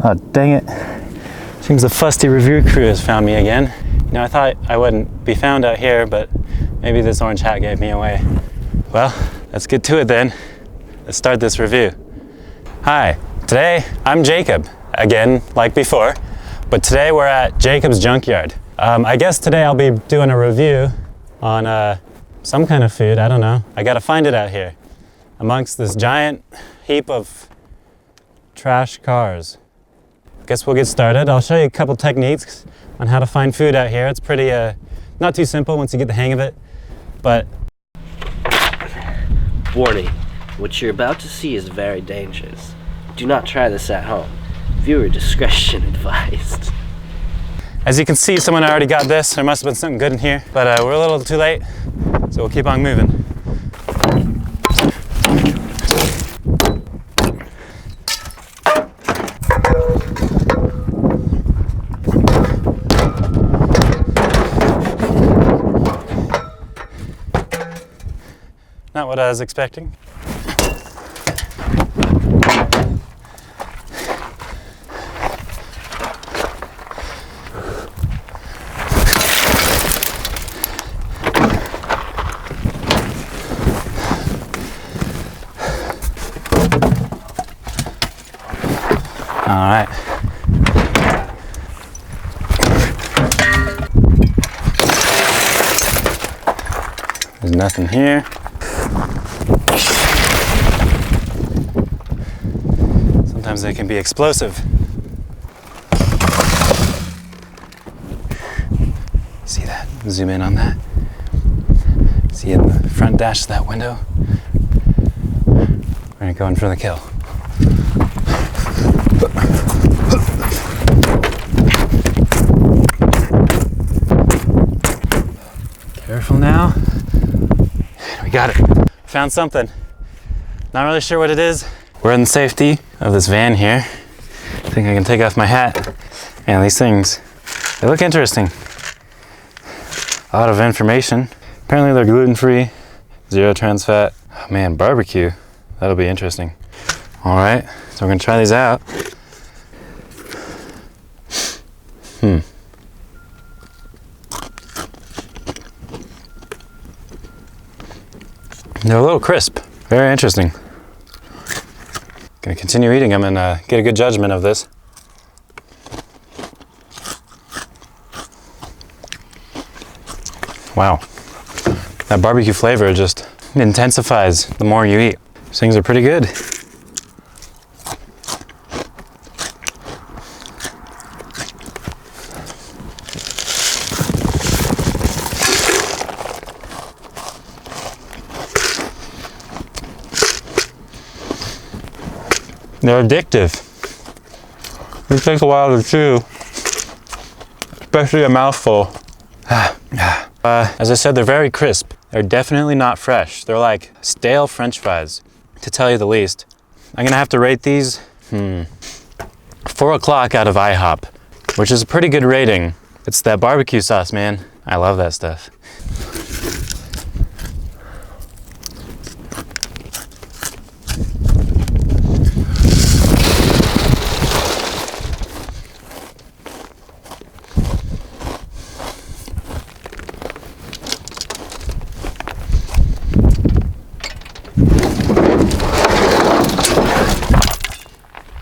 Oh, dang it. Seems the Fusty review crew has found me again. You know, I thought I wouldn't be found out here, but maybe this orange hat gave me away. Well, let's get to it then. Let's start this review. Hi, today I'm Jacob, again, like before, but today we're at Jacob's Junkyard. I guess today I'll be doing a review on some kind of food, I don't know. I gotta find it out here, amongst this giant heap of trash cars. Guess we'll get started. I'll show you a couple techniques on how to find food out here. It's pretty, not too simple once you get the hang of it, but... Warning, what you're about to see is very dangerous. Do not try this at home. Viewer discretion advised. As you can see, someone already got this. There must have been something good in here, but we're a little too late, so we'll keep on moving. Not what I was expecting. All right. There's nothing here. Sometimes they can be explosive. See that? Zoom in on that. See in the front dash of that window? We're gonna go in for the kill. Careful now. We got it. Found something. Not really sure what it is. We're in the safety of this van here. I think I can take off my hat. And these things, they look interesting. A lot of information. Apparently they're gluten-free, 0 trans fat. Oh man, barbecue. That'll be interesting. All right, so we're gonna try these out. They're a little crisp. Very interesting. Gonna continue eating them and get a good judgment of this. Wow. That barbecue flavor just intensifies the more you eat. These things are pretty good. They're addictive. It takes a while to chew, especially a mouthful. As I said, they're very crisp. They're definitely not fresh. They're like stale French fries, to tell you the least. I'm gonna have to rate these 4 o'clock out of IHOP, which is a pretty good rating. It's that barbecue sauce, man. I love that stuff.